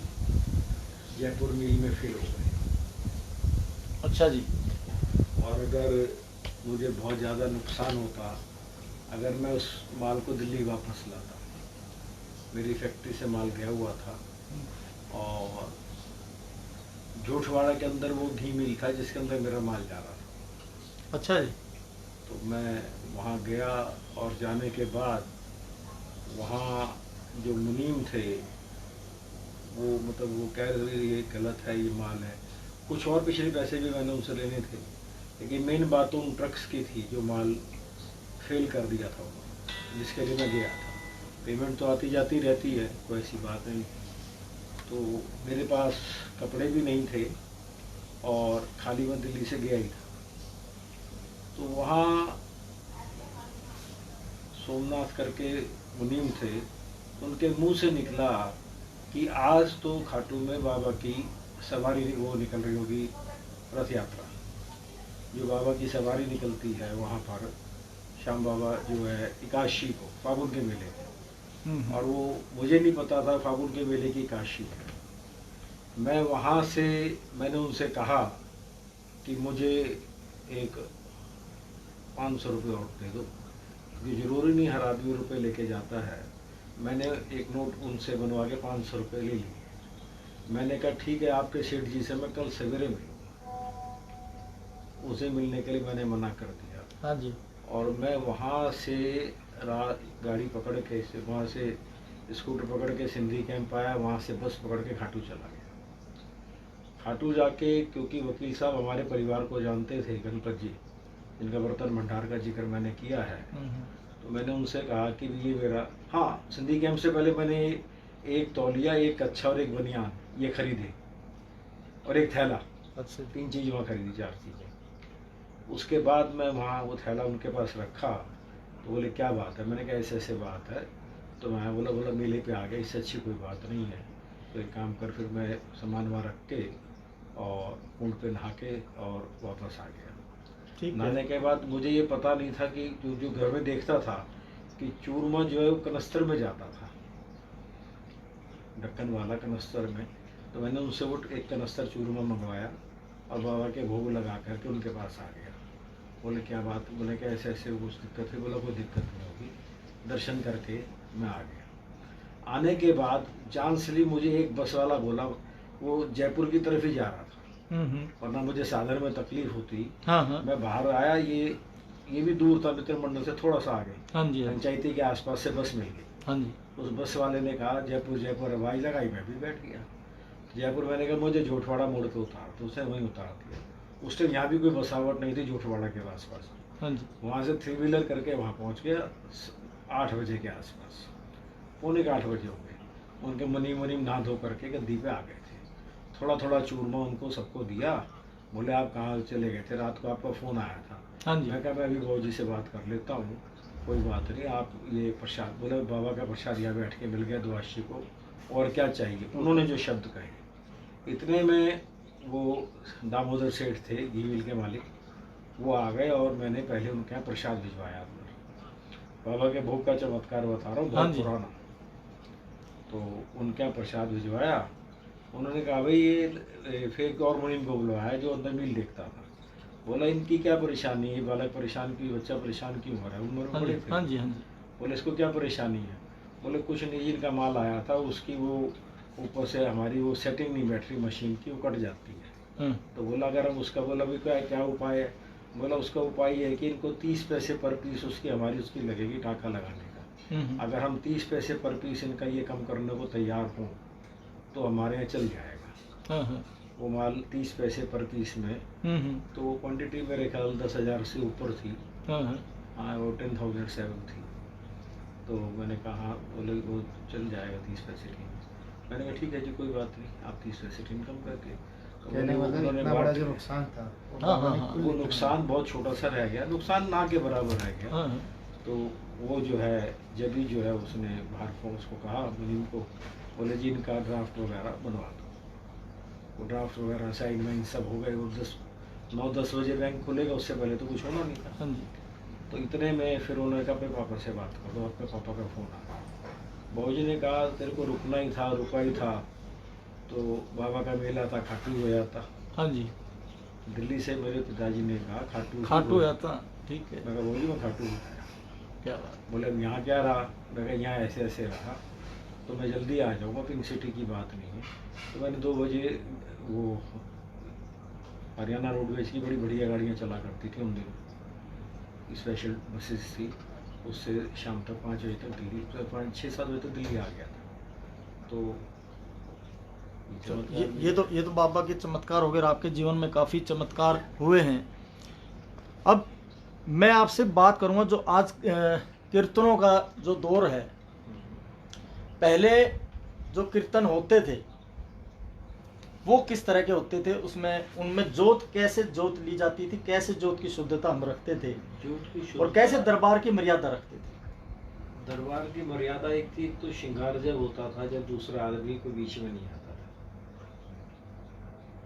Speaker 2: जयपुर मिल में फिल हो गए।
Speaker 1: अच्छा जी।
Speaker 2: और अगर मुझे बहुत ज़्यादा नुकसान होता अगर मैं उस माल को दिल्ली वापस लाता। मेरी फैक्ट्री से माल गया हुआ था और जोठवाड़ा के अंदर वो घी मिल था जिसके अंदर मेरा माल जा रहा था।
Speaker 1: अच्छा जी।
Speaker 2: तो मैं वहाँ गया और जाने के बाद वहाँ जो मुनीम थे वो मतलब वो कह रहे थे ये गलत है, ये माल है। कुछ और पिछले पैसे भी मैंने उनसे लेने थे, लेकिन मेन बात तो उन ट्रक्स की थी जो माल फेल कर दिया था उन्होंने, जिसके लिए मैं गया था। पेमेंट तो आती जाती रहती है, कोई ऐसी बात नहीं। तो मेरे पास कपड़े भी नहीं थे और खाली मैं दिल्ली से गया ही था। तो वहाँ सोमनाथ करके मुनीम थे, उनके मुंह से निकला कि आज तो खाटू में बाबा की सवारी वो निकल रही होगी, रथ यात्रा जो बाबा की सवारी निकलती है वहाँ पर। श्याम बाबा जो है 81 को फागुन के मेले थे और वो मुझे नहीं पता था फागुन के मेले की 81 है। मैं वहाँ से मैंने उनसे कहा कि मुझे एक 500 रुपये और दे दो, क्योंकि ज़रूरी नहीं हर आदमी रुपये लेके जाता है। मैंने एक नोट उनसे बनवा के 500 रुपये ले लिए। मैंने कहा ठीक है, आपके सेठ जी से मैं कल सवेरे मिलूँगा। उसे मिलने के लिए मैंने मना कर दिया।
Speaker 1: हाँ जी। और
Speaker 2: मैं वहाँ से गाड़ी पकड़ के वहाँ से स्कूटर पकड़ के सिंधी कैंप आया, वहाँ से बस पकड़ के खाटू चला गया। खाटू जाके क्योंकि वकील साहब हमारे परिवार को जानते थे, गणपत जी जिनका बर्तन भंडार का जिक्र मैंने किया है, तो मैंने उनसे कहा कि ये मेरा, हाँ सिंधी कैंप से पहले मैंने एक तौलिया, एक कच्छा और एक बनियान ये खरीदे और एक थैला।
Speaker 1: अच्छा।
Speaker 2: 3 चीज़ वहाँ खरीदी, 4 चीज़ें। उसके बाद मैं वहाँ वो थैला उनके पास रखा तो बोले क्या बात है। मैंने कहा ऐसे ऐसे बात है। तो मैं बोला मेले पे आ गया, इससे अच्छी कोई बात नहीं है। तो एक काम कर, फिर मैं सामान वहाँ रख के और कुंड पे नहा के और वापस आ गया।
Speaker 1: ठीक है।
Speaker 2: नहाने के बाद मुझे ये पता नहीं था कि जो घर में देखता था कि चूरमा जो है वो कनस्तर में जाता था, ढक्कन वाला कनस्तर में। तो मैंने उनसे वो एक कनस्तर चूरमा मंगवाया और बाबा के भोग लगा करके उनके पास आ गया। बोले क्या बात, बोले कि ऐसे ऐसे कुछ दिक्कत है। बोला कोई दिक्कत नहीं होगी। दर्शन करके मैं आ गया। आने के बाद चांसली मुझे एक बस वाला बोला, वो जयपुर की तरफ ही जा रहा था, वरना मुझे साधन में तकलीफ होती।
Speaker 1: हाँ हाँ।
Speaker 2: मैं बाहर आया, ये भी दूर था, मित्र मंडल से थोड़ा सा आगे,
Speaker 1: हाँ जी।
Speaker 2: पंचायती के आसपास से बस मिल गई।
Speaker 1: हाँ जी।
Speaker 2: उस बस वाले ने कहा जयपुर आवाज़ लगाई, मैं भी बैठ गया। जयपुर मैंने कहा मुझे जोठवाड़ा मोड़ पे उतार, तो उसे वहीं उतार दिया। उस टाइम यहाँ भी कोई बसावट नहीं थी जोठवाड़ा के आसपास।
Speaker 1: हाँ जी।
Speaker 2: वहाँ से 3 व्हीलर करके वहाँ पहुँच गया 8 बजे के आसपास, पौने के 8 बजे हो गए। उनके मनीम नहा धो करके गद्दी पे आ गए थे। थोड़ा थोड़ा चूरमा उनको सबको दिया। बोले आप कहाँ चले गए थे, रात को आपका फ़ोन आया था।
Speaker 1: हाँ जी।
Speaker 2: मैं कहा मैं अभी बाबूजी से बात कर लेता हूँ, कोई बात नहीं, आप ये प्रसाद, बोले बाबा का प्रसाद यहाँ बैठ के मिल गया द्वादशी को, और क्या चाहिए। उन्होंने जो शब्द कहे, इतने में वो दामोदर सेठ थे घी मिल के मालिक, वो आ गए और मैंने पहले उनके यहाँ प्रसाद भिजवाया। बाबा के भोग का चमत्कार बता रहा हूँ, बहुत पुराना। तो उनके यहाँ प्रसाद भिजवाया। उन्होंने कहा भाई ये फिर एक और मुनीम को बुलवाया जो अंदर मील देखता था। बोला इनकी क्या परेशानी है, बालक परेशान क्यों, बच्चा परेशान क्यों हो रहा है, उम्र में बड़े थे।
Speaker 1: हाँ जी। हाँ जी।
Speaker 2: बोले इसको क्या परेशानी है। बोले कुछ नहीं, इनका माल आया था, उसकी वो ऊपर से हमारी वो सेटिंग नहीं बैटरी मशीन की, वो कट जाती है। तो बोला अगर हम उसका, बोला अभी क्या उपाय है। बोला उसका उपाय है कि इनको 30 पैसे पर पीस उसकी हमारी उसकी लगेगी टाका लगाने का। अगर हम 30 पैसे पर पीस इनका ये कम करने को तैयार हों तो हमारे यहाँ चल जाएगा। वो माल 30 पैसे पर पीस में, तो वो क्वांटिटी मेरे ख्याल 10,000 से ऊपर थी। हाँ वो 10,007 थी। तो मैंने कहा, बोले वो चल जाएगा 30 पैसे की। मैंने कहा ठीक है जी कोई बात नहीं, आप 30 पैसे की इनकम करके।
Speaker 3: कहने का मतलब इतना बड़ा जो नुकसान था
Speaker 2: वो नुकसान बहुत छोटा सा रह गया, नुकसान ना के बराबर रह गया। तो वो जो है जब ही जो है उसने बाहर को उसको कहा मुनीम को बोले जी इनका ड्राफ्ट वगैरह बनवा दो। वो ड्राफ्ट वगैरह साइन वाइन सब हो गए। और 9-10 बजे बैंक खुलेगा, उससे पहले तो कुछ होना नहीं था।
Speaker 1: हाँ जी।
Speaker 2: तो इतने में फिर उन्होंने कहा अपने पापा से बात कर दो। अपने पापा का फ़ोन आ गया। बाबूजी ने कहा तेरे को रुकना ही था, रुका ही था तो बाबा का मेला था, खाटू गया था।
Speaker 1: हाँ जी।
Speaker 2: दिल्ली से मेरे पिताजी ने कहा
Speaker 1: खाटू गया था, ठीक है।
Speaker 2: मैं कहा बाबूजी मैं खाटू हूँ।
Speaker 1: क्या बात।
Speaker 2: बोले अब यहाँ क्या रहा? मैं कहा यहाँ ऐसे ऐसे रहा तो मैं जल्दी आ जाऊँगा, पिंक सिटी की बात नहीं है। तो मैंने 2 बजे वो हरियाणा रोडवेज की बड़ी बढ़िया गाड़ियाँ चला करती थी उन दिनों, स्पेशल बसेस थी, उससे शाम तक 5 बजे तक दिल्ली, 5-6-7 बजे तक दिल्ली आ गया था। तो
Speaker 1: ये तो बाबा के चमत्कार हो गए। आपके जीवन में काफ़ी चमत्कार हुए हैं। अब मैं आपसे बात करूंगा जो आज कीर्तनों का जो दौर है, पहले जो कीर्तन होते थे वो किस तरह के होते थे, उसमें उनमें जोत कैसे जोत ली जाती थी, कैसे जोत की शुद्धता हम रखते थे और कैसे दरबार की मर्यादा रखते थे?
Speaker 2: दरबार की मर्यादा एक थी, तो श्रृंगार जब होता था जब दूसरा आदमी कोई बीच में नहीं आता था।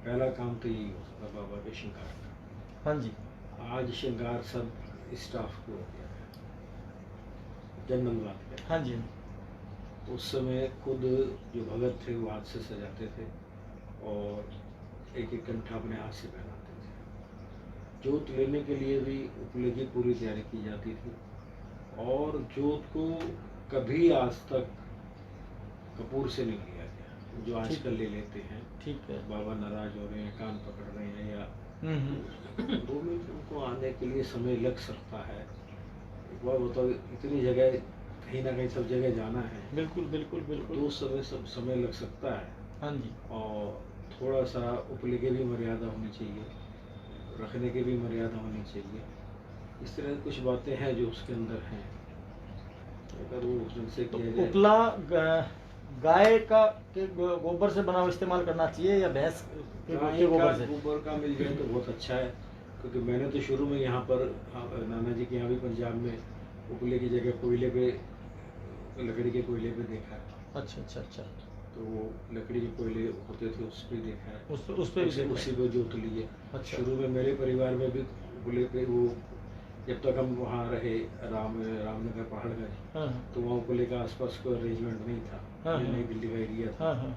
Speaker 2: पहला काम तो यही होता था बाबा के श्रृंगार का।
Speaker 1: हाँ जी।
Speaker 2: आज श्रृंगार सब स्टाफ को हो गया है, जनरल बात है।
Speaker 1: हाँ जी।
Speaker 2: उस समय खुद जो भगत थे वो हाथ से सजाते थे और एक एक कंठा अपने हाथ से पहनाते थे। जोत लेने के लिए भी उपले की पूरी तैयारी की जाती थी और जोत को कभी आज तक कपूर से नहीं लिया गया, जो आजकल ले लेते हैं।
Speaker 1: ठीक है।
Speaker 2: बाबा नाराज हो रहे हैं, कान पकड़ रहे हैं या वो में उनको आने के लिए समय लग सकता है। एक बार बताओ, इतनी जगह कहीं ना कहीं सब जगह जाना है।
Speaker 1: बिल्कुल बिल्कुल बिल्कुल।
Speaker 2: तो उस समय लग सकता है।
Speaker 1: हाँ जी।
Speaker 2: और थोड़ा सा उपले की भी मर्यादा होनी चाहिए, रखने की भी मर्यादा होनी चाहिए। इस तरह कुछ बातें हैं जो उसके अंदर हैं। अगर वो ढंग से किया जाए।
Speaker 1: उपला गाय का के गोबर से बना हुआ इस्तेमाल करना चाहिए या भैंस के गोबर से?
Speaker 2: गोबर का मिल जाए तो बहुत अच्छा है, क्योंकि मैंने तो शुरू में यहाँ पर नाना जी के यहाँ भी पंजाब में उपले की जगह कोयले पे, लकड़ी के कोयले पे देखा है।
Speaker 1: अच्छा अच्छा अच्छा।
Speaker 2: तो वो लकड़ी के कोयले होते थे उस पर देखा है।
Speaker 1: उस पे भी
Speaker 2: उसी पे जोत ली है।
Speaker 1: अच्छा।
Speaker 2: शुरू में मेरे परिवार में भी उपले पे वो, जब तक हम वहाँ रहे रामनगर पहाड़गंज,
Speaker 1: हाँ
Speaker 2: तो वहाँ उपले का आसपास कोई अरेंजमेंट नहीं था।
Speaker 1: हाँ,
Speaker 2: ये नई दिल्ली का एरिया था।
Speaker 1: हाँ हाँ।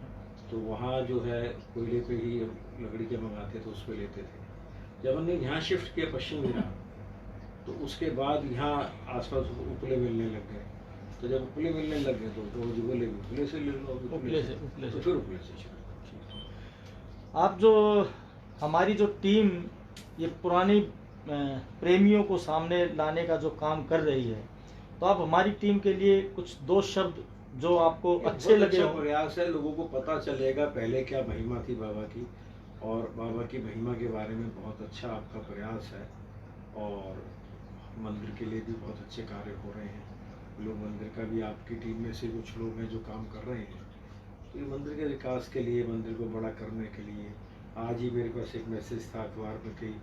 Speaker 2: तो वहाँ जो है कोयले पे ही लकड़ी के मंगाते थे, उस पे लेते थे। जब हमने यहाँ शिफ्ट किया पश्चिम में, तो उसके बाद यहाँ आसपास उपले मिलने लग गए। तो जब उपले मिलने लग गए तो जी बोले उपले से ले लो,
Speaker 1: उपले से
Speaker 2: तो फिर उपले से शुरू।
Speaker 1: आप जो हमारी जो टीम ये पुरानी प्रेमियों को सामने लाने का जो काम कर रही है, तो आप हमारी टीम के लिए कुछ 2 शब्द जो आपको अच्छे लगे
Speaker 2: अच्छा
Speaker 1: हो।
Speaker 2: प्रयास है, लोगों को पता चलेगा पहले क्या महिमा थी बाबा की, और बाबा की महिमा के बारे में बहुत अच्छा आपका प्रयास है। और मंदिर के लिए भी बहुत अच्छे कार्य हो रहे हैं। लोग मंदिर का भी, आपकी टीम में से कुछ लोग हैं जो काम कर रहे हैं। तो ये मंदिर के विकास के लिए, मंदिर को बड़ा करने के लिए, आज ही मेरे पास एक मैसेज था अखबार में कि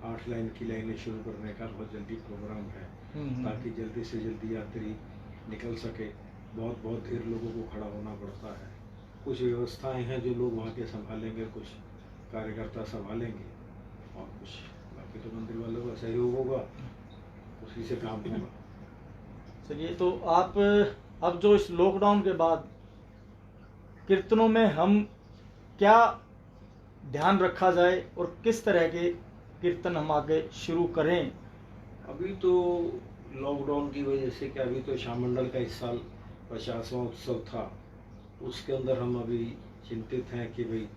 Speaker 2: 8 लाइन की लाइनें शुरू करने का बहुत जल्दी प्रोग्राम है, ताकि जल्दी से जल्दी यात्री निकल सके। बहुत बहुत देर लोगों को खड़ा होना पड़ता है। कुछ व्यवस्थाएं हैं जो लोग वहाँ के संभालेंगे, कुछ कार्यकर्ता संभालेंगे, और कुछ बाकी तो मंदिर वालों का सहयोग होगा, उसी से काम होगा।
Speaker 1: चलिए, तो आप अब जो इस लॉकडाउन के बाद कीर्तनों में हम क्या ध्यान रखा जाए और किस तरह के कीर्तन हम आगे शुरू करें?
Speaker 2: अभी तो लॉकडाउन की वजह से क्या, अभी तो श्याम मंडल का इस साल 50वां उत्सव था, उसके अंदर हम अभी चिंतित हैं कि भाई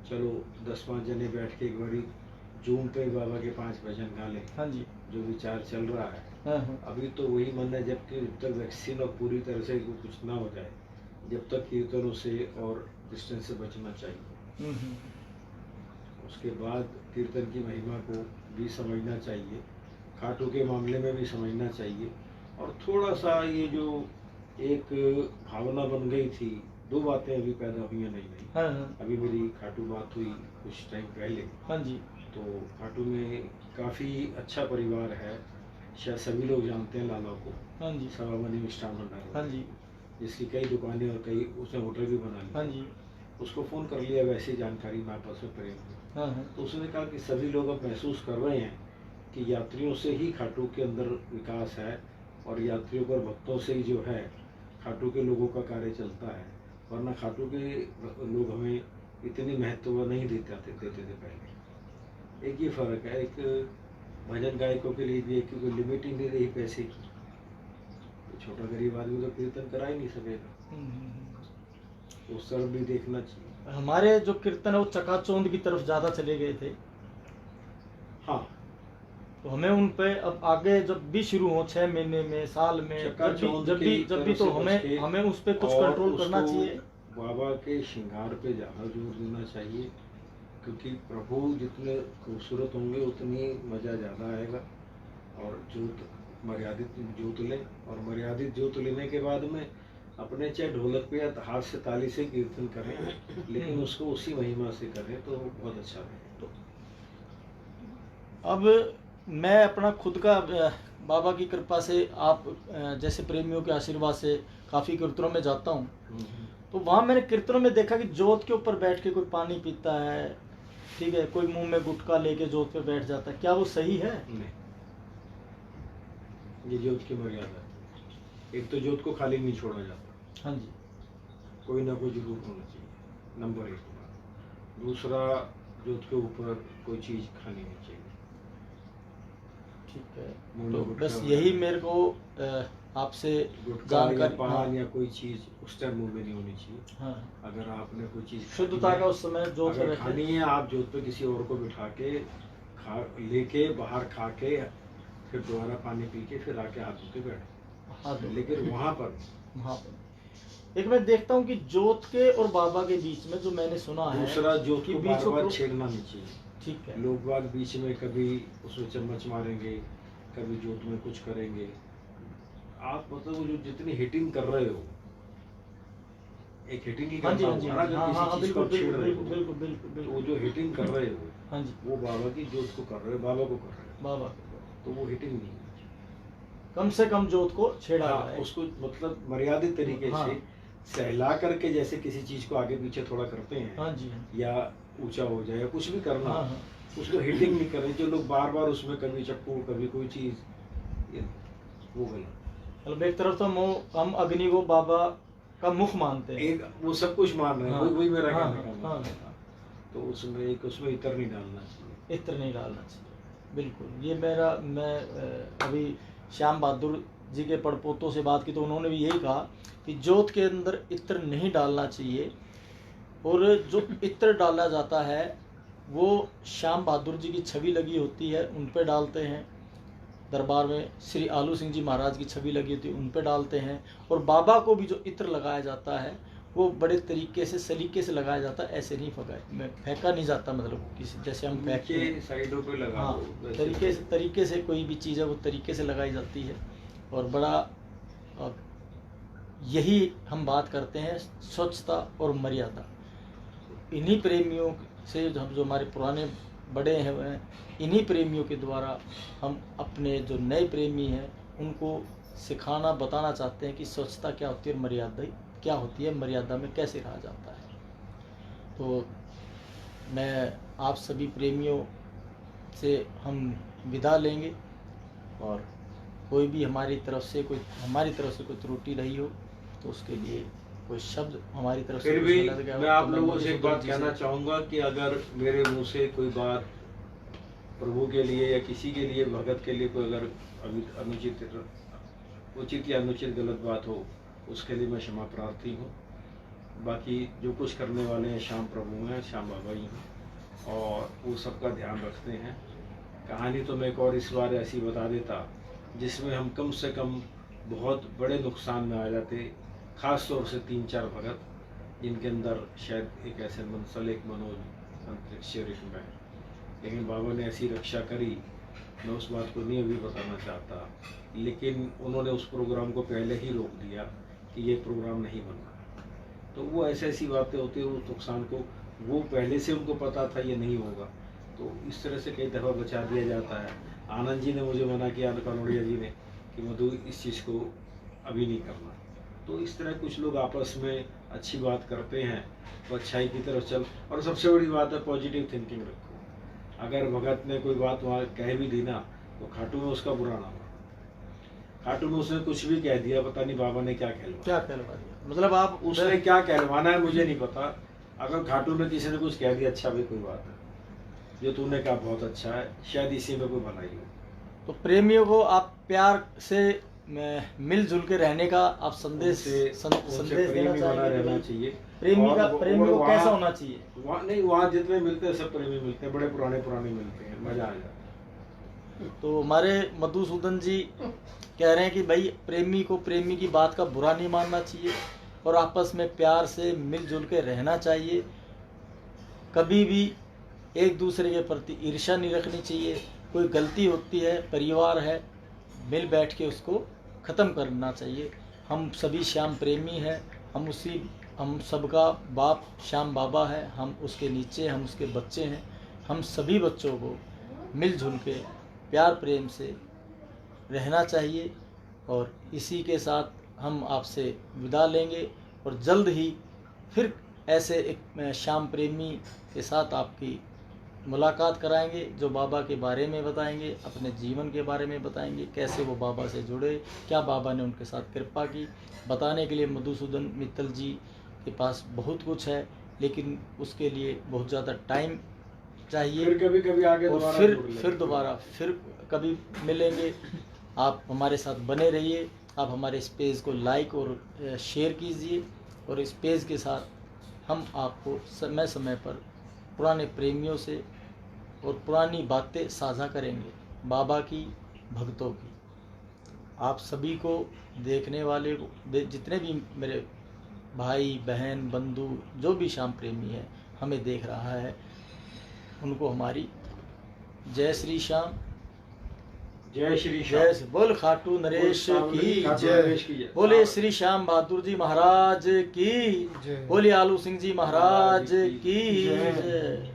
Speaker 2: चलो 10-5 जने बैठ के एक बारी जूम पे बाबा के 5 भजन गा लें।
Speaker 1: हाँ जी।
Speaker 2: जो विचार चल रहा है।
Speaker 1: हाँ।
Speaker 2: अभी तो वही मन है, जबकि जब तक वैक्सीन और पूरी तरह से कुछ ना हो जाए, जब तक कीर्तनों से और डिस्टेंस से बचना चाहिए। उसके बाद कीर्तन की महिमा को भी समझना चाहिए, खाटू के मामले में भी समझना चाहिए। और थोड़ा सा ये जो एक भावना बन गई थी, 2 बातें अभी पैदा हुई हैं नई।
Speaker 1: हाँ।
Speaker 2: अभी मेरी खाटू बात हुई कुछ टाइम पहले।
Speaker 1: हाँ जी।
Speaker 2: तो खाटू में काफ़ी अच्छा परिवार है, शायद सभी लोग जानते हैं लाला को।
Speaker 1: हाँ जी।
Speaker 2: सभामणि मिष्ठान भंडार।
Speaker 1: हाँ जी।
Speaker 2: जिसकी कई दुकानें और कई उसने होटल भी बना
Speaker 1: हाँ
Speaker 2: लिया।
Speaker 1: जी।
Speaker 2: उसको फ़ोन कर लिया वैसे ही जानकारी में आपस में प्रेम हुई।
Speaker 1: हाँ हाँ।
Speaker 2: तो उसने कहा कि सभी लोग अब महसूस कर रहे हैं कि यात्रियों से ही खाटू के अंदर विकास है और यात्रियों पर भक्तों से ही जो है खाटू के लोगों का कार्य चलता है, वरना खाटू के लोग हमें इतनी महत्व नहीं देते थे पहले। एक ये फ़र्क है, एक भजन गायकों के लिए भी एक कोई लिमिट ही नहीं रही पैसे की। तो छोटा गरीब आदमी तो कीर्तन करा ही नहीं सकेगा, उस तरफ भी देखना चाहिए।
Speaker 1: हमारे जो कीर्तन है वो चकाचौंध की तरफ ज़्यादा चले गए थे।
Speaker 2: हाँ,
Speaker 1: तो हमें उन पे अब आगे जब भी शुरू हो 6 महीने में, साल में,
Speaker 2: चकाचौंध
Speaker 1: जब भी
Speaker 2: तरफ
Speaker 1: तो
Speaker 2: से बच के
Speaker 1: हमें उस पे कुछ
Speaker 2: और
Speaker 1: कंट्रोल करना
Speaker 2: उसको
Speaker 1: चाहिए।
Speaker 2: बाबा के श्रृंगार पे ज़्यादा जोर देना चाहिए, क्योंकि प्रभु जितने खूबसूरत होंगे उतनी मज़ा ज़्यादा आएगा। और जोत मर्यादित जोत लें, और मर्यादित जोत लेने के बाद में अपने चाहे ढोलक पे या हाथ से ताली से कीर्तन करें, लेकिन उसको उसी महिमा से करें तो बहुत अच्छा रहेगा।
Speaker 1: अब मैं अपना खुद का बाबा की कृपा से, आप जैसे प्रेमियों के आशीर्वाद से काफ़ी कीर्तनों में जाता हूँ, तो वहाँ मैंने कीर्तनों में देखा कि जोत के ऊपर बैठ के कोई पानी पीता है, ठीक है, कोई मुंह में गुटखा लेके जोत पे बैठ जाता है। क्या वो सही है?
Speaker 2: नहीं, ये जोत की मर्यादा है। एक तो जोत को खाली नहीं छोड़ा जाता,
Speaker 1: हाँ जी।
Speaker 2: कोई ना कोई जरूर होना चाहिए, नंबर 1 बात। दूसरा, जोत के ऊपर कोई चीज़ खानी नहीं चाहिए।
Speaker 1: ठीक है,
Speaker 2: मुंह
Speaker 1: तो
Speaker 2: में गुटखा
Speaker 1: बस
Speaker 2: वगैरह।
Speaker 1: यही मेरे को आपसे
Speaker 2: गुटखा या
Speaker 1: जानकारी,
Speaker 2: पान
Speaker 1: हाँ,
Speaker 2: या कोई चीज़ उस टाइम मुंह में नहीं होनी चाहिए।
Speaker 1: हाँ,
Speaker 2: अगर आपने कोई चीज़
Speaker 1: शुद्धता का उस समय जोत पे
Speaker 2: अगर
Speaker 1: बैठे।
Speaker 2: खानी है, आप जोत पे किसी और को बिठा के खा लेके बाहर खा के फिर दोबारा पानी पी के फिर आके हाथ धो के बैठो,
Speaker 1: हाँ, तो
Speaker 2: लेकिन वहाँ पर
Speaker 1: एक मैं देखता हूँ कि जोत के और बाबा के बीच में जो मैंने सुना है,
Speaker 2: दूसरा जोत
Speaker 1: कि
Speaker 2: को
Speaker 1: बीच
Speaker 2: बार बार
Speaker 1: को-
Speaker 2: छेड़ना नहीं चाहिए।
Speaker 1: ठीक है,
Speaker 2: लोग बाग बीच में कभी उसमें चम्मच मारेंगे, कभी जोत में कुछ करेंगे। आप मतलब वो जो जितनी हिटिंग कर रहे हो, एक हिटिंग ही
Speaker 1: हाँ जी,
Speaker 2: करना
Speaker 1: हाँ जी,
Speaker 2: होगा ना,
Speaker 1: हाँ,
Speaker 2: अगर
Speaker 1: हाँ,
Speaker 2: किसी चीज को
Speaker 1: बिल्कुल
Speaker 2: आप छेड़ रहे
Speaker 1: बिल्कुल
Speaker 2: हो,
Speaker 1: बिल्कुल बिल्कुल
Speaker 2: तो वो
Speaker 1: बिल्कुल,
Speaker 2: जो हिटिंग कर रहे हो
Speaker 1: हाँ जी,
Speaker 2: वो बाबा की जोत को कर रहे हो, बाबा को कर रहे हो,
Speaker 1: बाबा
Speaker 2: तो वो हिटिंग नहीं है।
Speaker 1: कम से कम जोत को छेड़ा
Speaker 2: हाँ,
Speaker 1: जाए।
Speaker 2: उसको मतलब मर्यादित तरीके
Speaker 1: हाँ।
Speaker 2: से सहला करके, जैसे किसी चीज को आगे पीछे थोड़ा करते हैं,
Speaker 1: हाँ जी, हाँ,
Speaker 2: या ऊंचा हो जाए या कुछ भी करना,
Speaker 1: हाँ, हाँ।
Speaker 2: उसको हिटिंग नहीं करें। जो लोग बार बार उसमें कभी चक्कू कभी कोई चीज, वो गलत।
Speaker 1: मतलब एक तरफ तो हम अग्नि को बाबा का मुख मानते हैं।
Speaker 2: एक वो सब कुछ मान रहे हैं,
Speaker 1: हाँ,
Speaker 2: वही मेरा
Speaker 1: हाँ,
Speaker 2: कहने का
Speaker 1: हाँ,
Speaker 2: मतलब था। तो उसमें इतर नहीं डालना चाहिए।
Speaker 1: इत्र नहीं डालना चाहिए, बिल्कुल। ये मैं अभी श्याम बहादुर जी के पड़पोतों से बात की तो उन्होंने भी यही कहा कि जोत के अंदर इत्र नहीं डालना चाहिए, और जो इत्र डाला जाता है वो श्याम बहादुर जी की छवि लगी होती है उन पे डालते हैं, दरबार में श्री आलू सिंह जी महाराज की छवि लगी होती है उन पे डालते हैं, और बाबा को भी जो इत्र लगाया जाता है वो बड़े तरीके से सलीके से लगाया जाता है, ऐसे नहीं फेंका नहीं जाता, मतलब किसी जैसे हम फेंकते
Speaker 2: नीचे
Speaker 1: हैं।
Speaker 2: साइडों पे लगा
Speaker 1: हाँ,
Speaker 2: दो, वैसे
Speaker 1: तरीके से कोई भी चीज़ है वो तरीके से लगाई जाती है। और बड़ा यही हम बात करते हैं, स्वच्छता और मर्यादा। इन्हीं प्रेमियों से जो हमारे पुराने बड़े हैं, इन्हीं प्रेमियों के द्वारा हम अपने जो नए प्रेमी हैं उनको सिखाना बताना चाहते हैं कि स्वच्छता क्या होती है, मर्यादा क्या होती है, मर्यादा में कैसे रहा जाता है। तो मैं आप सभी प्रेमियों से हम विदा लेंगे, और कोई भी हमारी तरफ से कोई त्रुटि रही हो तो उसके लिए कोई शब्द हमारी तरफ से
Speaker 2: फिर
Speaker 1: कुछ
Speaker 2: भी
Speaker 1: गलत गया हो
Speaker 2: मैं
Speaker 1: तो
Speaker 2: आप लोगों से
Speaker 1: मधुसूदन
Speaker 2: एक बात
Speaker 1: जी
Speaker 2: कहना
Speaker 1: से-
Speaker 2: चाहूंगा कि अगर मेरे मुंह से कोई बात प्रभु के लिए या किसी के लिए, भगत के लिए कोई अगर उचित या अनुचित गलत बात हो, उसके लिए मैं क्षमा प्रार्थी हूँ। बाकी जो कुछ करने वाले हैं श्याम प्रभु हैं, श्याम बाबा ही हैं, और वो सबका ध्यान रखते हैं। कहानी तो मैं एक और इस बार ऐसी बता देता जिसमें हम कम से कम बहुत बड़े नुकसान में आ जाते, खास तौर से 3-4 भगत जिनके अंदर शायद एक ऐसे मंसल, एक मनोज अंतरिक्ष ऋषि है, लेकिन बाबा ने ऐसी रक्षा करी। मैं उस बात को नहीं अभी बताना चाहता, लेकिन उन्होंने उस प्रोग्राम को पहले ही रोक दिया कि ये प्रोग्राम नहीं बनना। तो वो ऐसी बातें होती है, उस नुकसान को वो पहले से उनको पता था ये नहीं होगा, तो इस तरह से कई दफ़ा बचा दिया जाता है। आनंद जी ने मुझे मना किया, कनौड़िया जी ने, कि मधु इस चीज़ को अभी नहीं करना, तो इस तरह कुछ लोग आपस में अच्छी बात करते हैं तो अच्छाई की तरफ चल। और सबसे बड़ी बात है पॉजिटिव थिंकिंग रखो। अगर भगत ने कोई बात वहाँ कह भी दी ना तो खाटू में उसका बुरा ना हो। खाटू में उसने कुछ भी कह दिया, पता नहीं बाबा ने क्या कहलवा
Speaker 1: क्या कहलवा दिया, मतलब आप
Speaker 2: उसने क्या कहलवाना है मुझे नहीं पता। अगर खाटू में किसी ने कुछ कह दिया, अच्छा भाई कोई बात है, जो तूने कहा बहुत अच्छा है, शायद इसी में कोई भलाई हो।
Speaker 1: तो प्रेमियों को आप प्यार से मिलजुल के रहने का आप संदेश संदेश देना
Speaker 2: प्रेमी बना
Speaker 1: चाहेंगे?
Speaker 2: रहना चाहिए।
Speaker 1: प्रेमी का
Speaker 2: और
Speaker 1: प्रेमी को
Speaker 2: वहाँ-
Speaker 1: कैसा होना चाहिए?
Speaker 2: वहाँ जितने मिलते हैं सब प्रेमी मिलते हैं, बड़े पुराने मिलते हैं, मजा आ जाता है।
Speaker 1: तो हमारे मधुसूदन जी कह रहे हैं कि भाई प्रेमी को प्रेमी की बात का बुरा नहीं मानना चाहिए और आपस में प्यार से मिलजुल के रहना चाहिए। कभी भी एक दूसरे के प्रति ईर्ष्या नहीं रखनी चाहिए। कोई गलती होती है, परिवार है, मिल बैठ के उसको ख़त्म करना चाहिए। हम सभी श्याम प्रेमी हैं, हम सबका बाप श्याम बाबा है, हम उसके नीचे, हम उसके बच्चे हैं। हम सभी बच्चों को मिलजुल के प्यार प्रेम से रहना चाहिए। और इसी के साथ हम आपसे विदा लेंगे और जल्द ही फिर ऐसे एक श्याम प्रेमी के साथ आपकी मुलाकात कराएंगे, जो बाबा के बारे में बताएंगे, अपने जीवन के बारे में बताएंगे, कैसे वो बाबा से जुड़े, क्या बाबा ने उनके साथ कृपा की। बताने के लिए मधुसूदन मित्तल जी के पास बहुत कुछ है, लेकिन उसके लिए बहुत ज़्यादा टाइम चाहिए।
Speaker 2: फिर कभी आगे
Speaker 1: और
Speaker 2: दोबारा
Speaker 1: फिर
Speaker 2: जुड़ लेंगे।
Speaker 1: फिर दोबारा फिर कभी मिलेंगे। आप हमारे साथ बने रहिए। आप हमारे इस पेज को लाइक और शेयर कीजिए और इस पेज के साथ हम आपको समय समय पर पुराने प्रेमियों से और पुरानी बातें साझा करेंगे, बाबा की, भक्तों की। आप सभी को, देखने वाले को, जितने भी मेरे भाई बहन बंधु जो भी श्याम प्रेमी है हमें देख रहा है, उनको हमारी जय श्री श्याम,
Speaker 2: जय श्री
Speaker 1: जय श्री बोल खाटू नरेश की जय, बोले श्री श्याम बहादुर जी महाराज की, बोले आलू सिंह जी महाराज की जय।